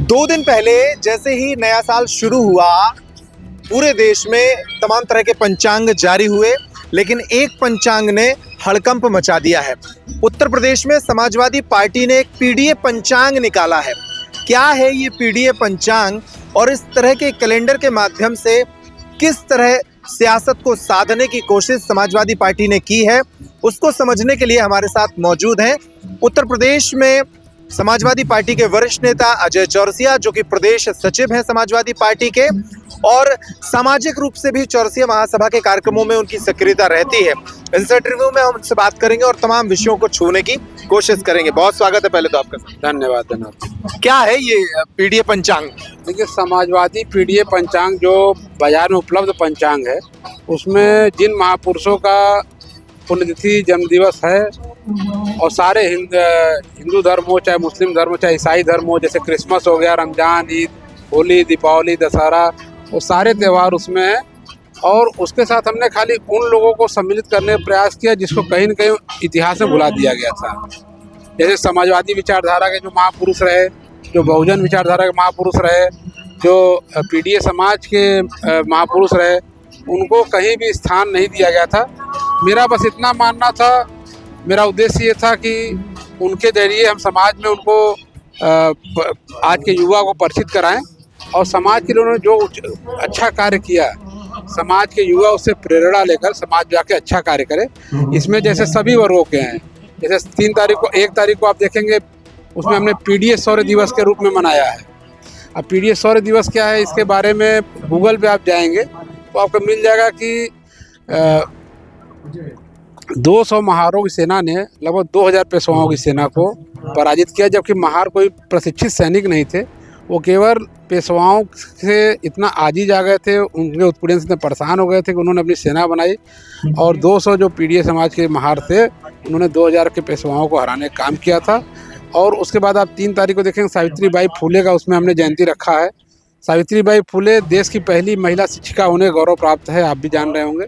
2 दिन पहले जैसे ही नया साल शुरू हुआ, पूरे देश में तमाम तरह के पंचांग जारी हुए, लेकिन एक पंचांग ने हड़कंप मचा दिया है। उत्तर प्रदेश में समाजवादी पार्टी ने एक पीडीए पंचांग निकाला है। क्या है ये पीडीए पंचांग और इस तरह के कैलेंडर के माध्यम से किस तरह सियासत को साधने की कोशिश समाजवादी पार्टी ने की है, उसको समझने के लिए हमारे साथ मौजूद हैं उत्तर प्रदेश में समाजवादी पार्टी के वरिष्ठ नेता अजय चौरसिया, जो कि प्रदेश सचिव हैं समाजवादी पार्टी के, और सामाजिक रूप से भी चौरसिया महासभा के कार्यक्रमों में उनकी सक्रियता रहती है। इस इंटरव्यू में हम उनसे बात करेंगे और तमाम विषयों को छूने की कोशिश करेंगे। बहुत स्वागत है पहले तो आपका। धन्यवाद। क्या है ये पीडीए पंचांग? देखिए, समाजवादी पीडीए पंचांग जो बाजार में उपलब्ध पंचांग है, उसमें जिन महापुरुषों का पुण्यतिथि जन्मदिवस है और सारे हिंदू धर्म हो, चाहे मुस्लिम धर्म हो, चाहे ईसाई धर्म हो, जैसे क्रिसमस हो गया, रमजान, ईद, होली, दीपावली, दशहरा, वो सारे त्यौहार उसमें हैं। और उसके साथ हमने खाली उन लोगों को सम्मिलित करने का प्रयास किया जिसको कहीं न कहीं इतिहास में भुला दिया गया था। जैसे समाजवादी विचारधारा के जो महापुरुष रहे, जो बहुजन विचारधारा के महापुरुष रहे, जो पीडीए समाज के महापुरुष रहे, उनको कहीं भी स्थान नहीं दिया गया था। मेरा बस इतना मानना था, मेरा उद्देश्य ये था कि उनके जरिए हम समाज में उनको आज के युवा को परिचित कराएं और समाज के लिए उन्होंने जो अच्छा कार्य किया, समाज के युवा उससे प्रेरणा लेकर समाज जाके अच्छा कार्य करे। इसमें जैसे सभी वर्गों के हैं, जैसे 1 तारीख को आप देखेंगे, उसमें हमने पीडीए शौर्य दिवस के रूप में मनाया है। अब पीडीए शौर्य दिवस क्या है, इसके बारे में गूगल पे आप जाएंगे तो आपको मिल जाएगा कि 200 महारों की सेना ने लगभग 2000 पेशवाओं की सेना को पराजित किया, जबकि महार कोई प्रशिक्षित सैनिक नहीं थे। वो केवल पेशवाओं से इतना आजिज आ गए थे, उनके उत्पीड़न से इतने परेशान हो गए थे कि उन्होंने अपनी सेना बनाई और 200 जो पीडीए समाज के महार थे, उन्होंने 2000 के पेशवाओं को हराने का काम किया था। और उसके बाद आप 3 तारीख को देखेंगे, सावित्रीबाई फुले का उसमें हमने जयंती रखा है। सावित्रीबाई फुले देश की पहली महिला शिक्षिका होने का गौरव प्राप्त है, आप भी जान रहे होंगे।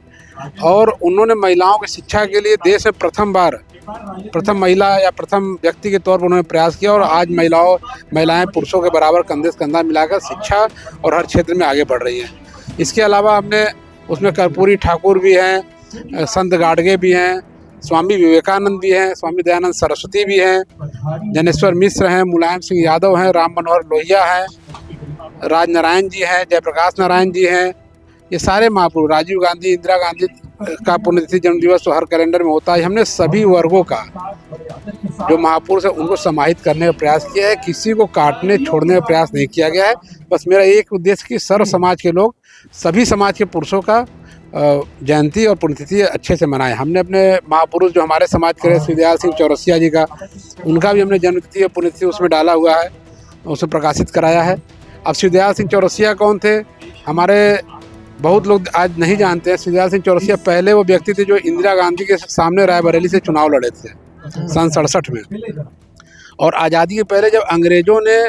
और उन्होंने महिलाओं की शिक्षा के लिए देश में प्रथम महिला या प्रथम व्यक्ति के तौर पर उन्होंने प्रयास किया और आज महिलाएं पुरुषों के बराबर कंधे से कंधा मिलाकर शिक्षा और हर क्षेत्र में आगे बढ़ रही हैं। इसके अलावा हमने उसमें कर्पूरी ठाकुर भी हैं, संत गाडगे भी हैं, स्वामी विवेकानंद भी हैं, स्वामी दयानंद सरस्वती भी हैं, जनेश्वर मिश्र हैं, मुलायम सिंह यादव हैं, राम मनोहर लोहिया हैं, राज नारायण जी हैं, जयप्रकाश नारायण जी हैं। ये सारे महापुरुष, राजीव गांधी, इंदिरा गांधी का पुण्यतिथि जन्मदिवस तो हर कैलेंडर में होता है। हमने सभी वर्गों का जो महापुरुष है उनको समाहित करने का प्रयास किया है, किसी को काटने छोड़ने का प्रयास नहीं किया गया है। बस मेरा एक उद्देश्य कि सर्व समाज के लोग, सभी समाज के पुरुषों का जयंती और पुण्यतिथि अच्छे से मनाएं। हमने अपने महापुरुष जो हमारे समाज के श्री दयाल सिंह चौरसिया जी का, उनका भी हमने जन्मतिथि और पुण्यतिथि उसमें डाला हुआ है, उसे प्रकाशित कराया है। अब श्री दयाल सिंह चौरसिया कौन थे, हमारे बहुत लोग आज नहीं जानते हैं। श्री दयाल सिंह चौरसिया पहले वो व्यक्ति थे जो इंदिरा गांधी के सामने रायबरेली से चुनाव लड़े थे सन 67 में। और आज़ादी के पहले जब अंग्रेज़ों ने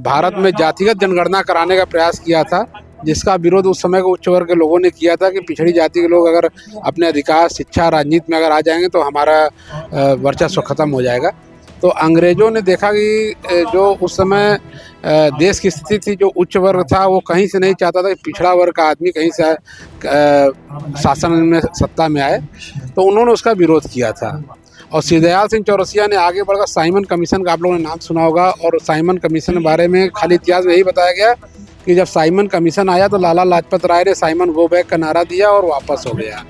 भारत में जातिगत जनगणना कराने का प्रयास किया था, जिसका विरोध उस समय के उच्च वर्ग के लोगों ने किया था कि पिछड़ी जाति के लोग अगर अपने अधिकार, शिक्षा, राजनीति में अगर आ जाएंगे तो हमारा वर्चस्व खत्म हो जाएगा। तो अंग्रेज़ों ने देखा कि जो उस समय देश की स्थिति थी, जो उच्च वर्ग था वो कहीं से नहीं चाहता था कि पिछड़ा वर्ग का आदमी कहीं से शासन में, सत्ता में आए, तो उन्होंने उसका विरोध किया था। और श्री दयाल सिंह चौरसिया ने आगे बढ़कर साइमन कमीशन का आप लोगों ने नाम सुना होगा। और साइमन कमीशन के बारे में खाली इतिहास में यही बताया गया कि जब साइमन कमीशन आया तो लाला लाजपत राय ने साइमन गो बैक का नारा दिया और वापस हो गया।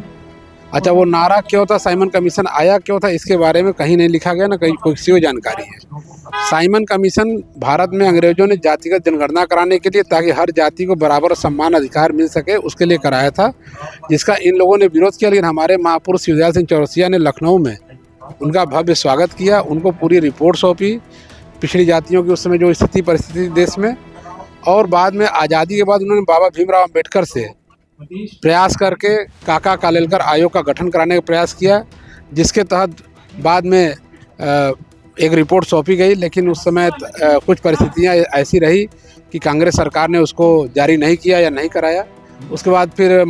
अच्छा, वो नारा क्यों था, साइमन कमीशन आया क्यों था, इसके बारे में कहीं नहीं लिखा गया, ना कहीं किसी को जानकारी है। साइमन कमीशन भारत में अंग्रेजों ने जातिगत जनगणना कराने के लिए, ताकि हर जाति को बराबर सम्मान अधिकार मिल सके, उसके लिए कराया था, जिसका इन लोगों ने विरोध किया। लेकिन हमारे महापुरुष श्री दयाल सिंह चौरसिया ने लखनऊ में उनका भव्य स्वागत किया, उनको पूरी रिपोर्ट सौंपी पिछड़ी जातियों की उस समय जो स्थिति परिस्थिति देश में। और बाद में आज़ादी के बाद उन्होंने बाबा भीमराव अम्बेडकर से प्रयास करके काका कालेलकर आयोग का गठन कराने का प्रयास किया, जिसके तहत बाद में एक रिपोर्ट सौंपी गई। लेकिन उस समय कुछ परिस्थितियां ऐसी रही कि कांग्रेस सरकार ने उसको जारी नहीं किया या नहीं कराया। उसके बाद फिर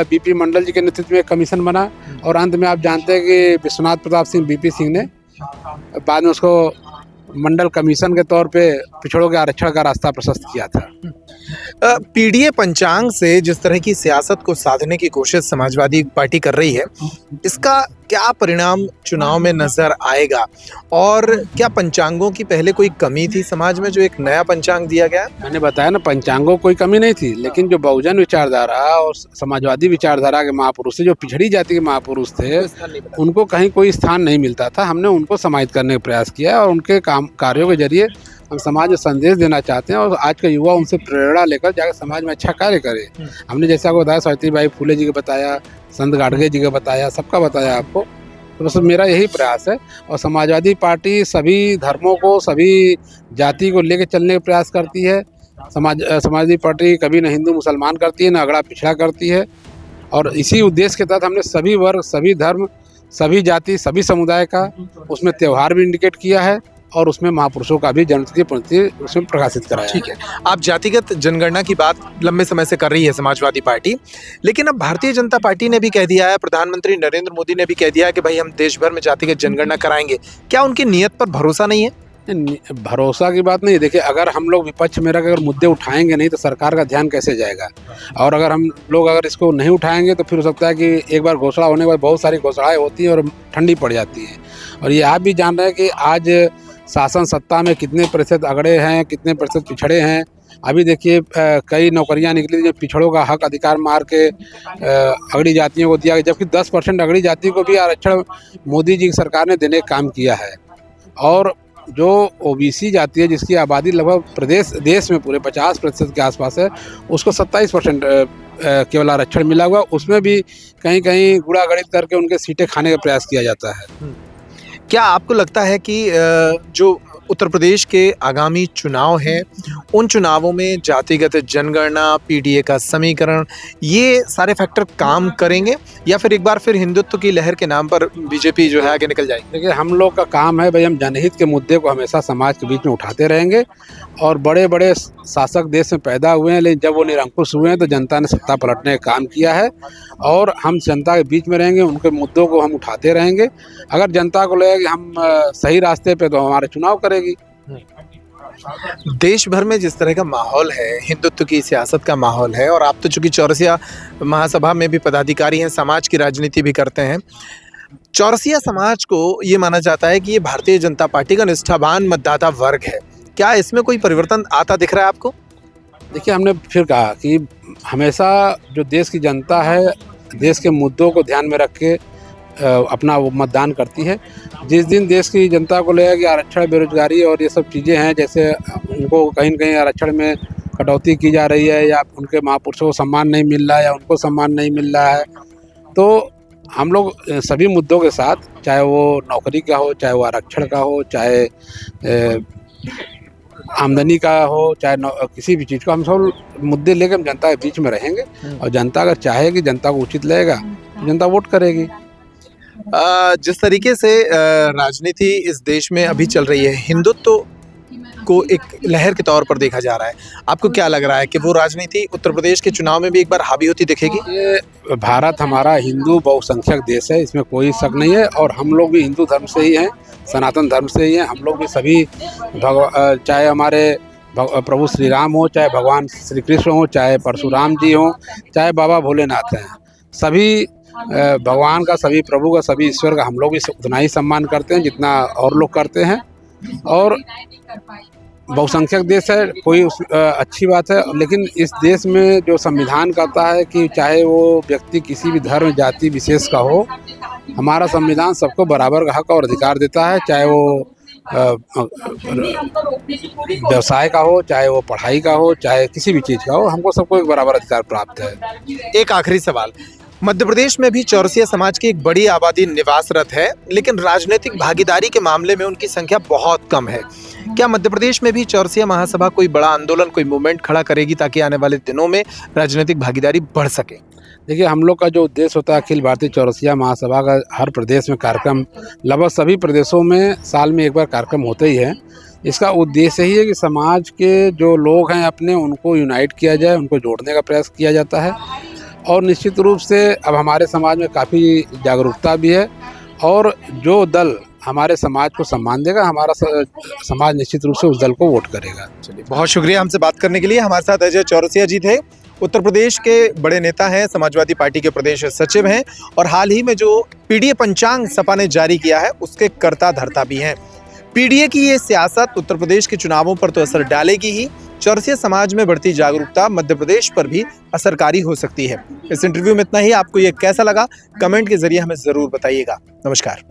बीपी मंडल जी के नेतृत्व में एक कमीशन बना और अंत में आप जानते हैं कि विश्वनाथ प्रताप सिंह बीपी सिंह ने बाद में उसको मंडल कमीशन के तौर पे पिछड़ों के आरक्षण का रास्ता प्रशस्त किया था। पीडीए पंचांग से जिस तरह की सियासत को साधने की कोशिश समाजवादी पार्टी कर रही है, इसका क्या परिणाम चुनाव में नजर आएगा? और क्या पंचांगों की पहले कोई कमी थी समाज में जो एक नया पंचांग दिया गया? मैंने बताया ना, पंचांगों कोई कमी नहीं थी, लेकिन जो बहुजन विचारधारा और समाजवादी विचारधारा के महापुरुष थे, जो पिछड़ी जाति के महापुरुष थे, उनको कहीं कोई स्थान नहीं मिलता था। हमने उनको समाहित करने का प्रयास किया और उनके कार्यों के जरिए हम समाज में संदेश देना चाहते हैं और आज का युवा उनसे प्रेरणा लेकर जाकर समाज में अच्छा कार्य करे। हमने जैसा आपको बताया, सावित्रीबाई फुले जी का बताया, संत गाडगे जी का बताया, सबका बताया आपको। तो बस मेरा यही प्रयास है। और समाजवादी पार्टी सभी धर्मों को, सभी जाति को लेकर चलने का प्रयास करती है। समाजवादी पार्टी कभी न हिंदू मुसलमान करती है, न अगड़ा पिछड़ा करती है। और इसी उद्देश्य के तहत हमने सभी वर्ग, सभी धर्म, सभी जाति, सभी समुदाय का उसमें त्यौहार भी इंडिकेट किया है और उसमें महापुरुषों का भी जन्मतिथि पुण्यतिथि उसमें प्रकाशित कराया। ठीक है, आप जातिगत जनगणना की बात लंबे समय से कर रही है समाजवादी पार्टी, लेकिन अब भारतीय जनता पार्टी ने भी कह दिया है, प्रधानमंत्री नरेंद्र मोदी ने भी कह दिया है कि भाई हम देश भर में जातिगत जनगणना कराएंगे। क्या उनकी नीयत पर भरोसा नहीं है? भरोसा की बात नहीं। देखिए, अगर हम लोग विपक्ष में अगर मुद्दे उठाएंगे नहीं तो सरकार का ध्यान कैसे जाएगा? और अगर हम लोग अगर इसको नहीं उठाएंगे तो फिर हो सकता है कि एक बार घोषणा होने के बाद बहुत सारी घोषणाएं होती हैं और ठंडी पड़ जाती हैं। और ये आप भी जान रहे हैं कि आज शासन सत्ता में कितने प्रतिशत अगड़े हैं, कितने प्रतिशत पिछड़े हैं। अभी देखिए, कई नौकरियां निकली जो पिछड़ों का हक अधिकार मार के अगड़ी जातियों को दिया गया, जबकि 10% अगड़ी जाति को भी आरक्षण मोदी जी की सरकार ने देने का काम किया है। और जो ओबीसी जाति है, जिसकी आबादी लगभग देश में पूरे 50% के आसपास है, उसको 27% केवल आरक्षण मिला हुआ। उसमें भी कहीं कहीं गुड़ा गणित करके उनके सीटें खाने का प्रयास किया जाता है। क्या आपको लगता है कि जो उत्तर प्रदेश के आगामी चुनाव हैं, उन चुनावों में जातिगत जनगणना, पीडीए का समीकरण, ये सारे फैक्टर काम करेंगे या फिर एक बार फिर हिंदुत्व की लहर के नाम पर बीजेपी जो है आगे निकल जाएगी? देखिए, हम लोग का काम है भाई, हम जनहित के मुद्दे को हमेशा समाज के बीच में उठाते रहेंगे। और बड़े बड़े शासक देश में पैदा हुए हैं, लेकिन जब वो निरंकुश हुए हैं तो जनता ने सत्ता पलटने का काम किया है। और हम जनता के बीच में रहेंगे, उनके मुद्दों को हम उठाते रहेंगे। अगर जनता को लगे कि हम सही रास्ते पे, तो हमारे चुनाव करेगी। देश भर में जिस तरह का माहौल है, हिंदुत्व की सियासत का माहौल है, और आप तो चूंकि चौरसिया महासभा में भी पदाधिकारी हैं, समाज की राजनीति भी करते हैं, चौरसिया समाज को ये माना जाता है कि ये भारतीय जनता पार्टी का निष्ठावान मतदाता वर्ग है। क्या इसमें कोई परिवर्तन आता दिख रहा है आपको? देखिए, हमने फिर कहा कि हमेशा जो देश की जनता है, देश के मुद्दों को ध्यान में रख के अपना वो मतदान करती है। जिस दिन देश की जनता को लगेगा कि आरक्षण, बेरोजगारी और ये सब चीज़ें हैं, जैसे उनको कहीं न कहीं आरक्षण में कटौती की जा रही है, या उनके महापुरुषों को सम्मान नहीं मिल रहा है, या उनको सम्मान नहीं मिल रहा है, तो हम लोग सभी मुद्दों के साथ, चाहे वो नौकरी का हो, चाहे वो आरक्षण का हो, चाहे आमदनी का हो, चाहे किसी भी चीज़ का, हम सब मुद्दे लेकर हम जनता के बीच में रहेंगे। और जनता अगर चाहे कि जनता को उचित लगेगा तो जनता वोट करेगी। जिस तरीके से राजनीति इस देश में अभी चल रही है, हिंदुत्व को एक लहर के तौर पर देखा जा रहा है, आपको क्या लग रहा है कि वो राजनीति उत्तर प्रदेश के चुनाव में भी एक बार हावी होती दिखेगी? ये भारत हमारा हिंदू बहुसंख्यक देश है, इसमें कोई शक नहीं है। और हम लोग भी हिंदू धर्म से ही हैं, सनातन धर्म से ही हैं। हम लोग भी सभी चाहे हमारे प्रभु श्री राम हो, चाहे भगवान श्री कृष्ण हो, चाहे परशुराम जी हो, चाहे बाबा भोलेनाथ हैं, सभी भगवान का, सभी प्रभु का, सभी ईश्वर का हम लोग भी उतना ही सम्मान करते हैं जितना और लोग करते हैं। और बहुसंख्यक देश है, कोई अच्छी बात है। लेकिन इस देश में जो संविधान कहता है कि चाहे वो व्यक्ति किसी भी धर्म, जाति विशेष का हो, हमारा संविधान सबको बराबर का हक और अधिकार देता है, चाहे वो व्यवसाय का हो, चाहे वो पढ़ाई का हो, चाहे किसी भी चीज़ का हो, हमको सबको एक बराबर अधिकार प्राप्त है। एक आखिरी सवाल, मध्य प्रदेश में भी चौरसिया समाज की एक बड़ी आबादी निवासरत है, लेकिन राजनीतिक भागीदारी के मामले में उनकी संख्या बहुत कम है। क्या मध्य प्रदेश में भी चौरसिया महासभा कोई बड़ा आंदोलन, कोई मूवमेंट खड़ा करेगी ताकि आने वाले दिनों में राजनीतिक भागीदारी बढ़ सके? देखिए, हम लोग का जो उद्देश्य होता है, अखिल भारतीय चौरसिया महासभा का हर प्रदेश में कार्यक्रम, लगभग सभी प्रदेशों में साल में एक बार कार्यक्रम होते ही है। इसका उद्देश्य ही है कि समाज के जो लोग हैं अपने, उनको यूनाइट किया जाए, उनको जोड़ने का प्रयास किया जाता है। और निश्चित रूप से अब हमारे समाज में काफ़ी जागरूकता भी है। और जो दल हमारे समाज को सम्मान देगा, हमारा समाज निश्चित रूप से उस दल को वोट करेगा। चलिए, बहुत शुक्रिया हमसे बात करने के लिए। हमारे साथ अजय चौरसिया जी थे, उत्तर प्रदेश के बड़े नेता हैं, समाजवादी पार्टी के प्रदेश सचिव हैं और हाल ही में जो पीडीए पंचांग सपा ने जारी किया है उसके कर्ता धर्ता भी हैं। पीडीए की ये सियासत उत्तर प्रदेश के चुनावों पर तो असर डालेगी ही, चौरसिया समाज में बढ़ती जागरूकता मध्य प्रदेश पर भी असरकारी हो सकती है। इस इंटरव्यू में इतना ही। आपको ये कैसा लगा कमेंट के जरिए हमें जरूर बताइएगा। नमस्कार।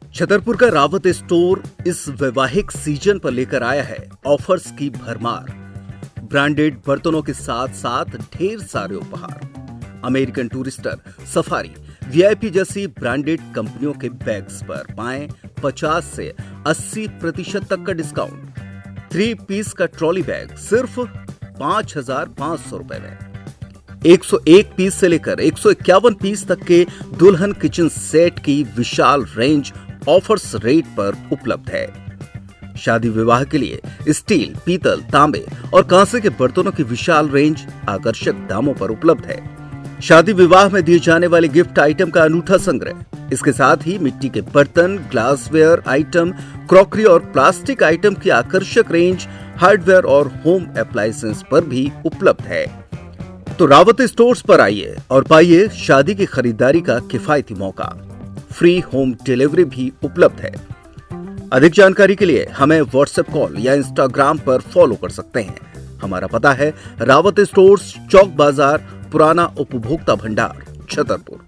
छतरपुर का रावत स्टोर इस वैवाहिक सीजन पर लेकर आया है ऑफर्स की भरमार। ब्रांडेड बर्तनों के साथ साथ ढेर सारे उपहार। अमेरिकन टूरिस्टर, सफारी, वीआईपी जैसी ब्रांडेड कंपनियों के बैग्स पर पाएं 50 से 80% तक का डिस्काउंट। 3 पीस का ट्रॉली बैग सिर्फ 5,500 रुपए में। 101 पीस से लेकर 151 पीस तक के दुल्हन किचन सेट की विशाल रेंज ऑफर्स रेट पर उपलब्ध है। शादी विवाह के लिए स्टील, पीतल, तांबे और कांसे के बर्तनों की विशाल रेंज आकर्षक दामों पर उपलब्ध है। शादी विवाह में दिए जाने वाले गिफ्ट आइटम का अनूठा संग्रह। इसके साथ ही मिट्टी के बर्तन, ग्लासवेयर आइटम, क्रॉकरी और प्लास्टिक आइटम की आकर्षक रेंज हार्डवेयर और होम अप्लायंसेस पर भी उपलब्ध है। तो रावत स्टोर्स पर आइए और पाइए शादी की खरीदारी का किफायती मौका। फ्री होम डिलीवरी भी उपलब्ध है। अधिक जानकारी के लिए हमें व्हाट्सएप कॉल या इंस्टाग्राम पर फॉलो कर सकते हैं। हमारा पता है रावत स्टोर्स, चौक बाजार, पुराना उपभोक्ता भंडार, छतरपुर।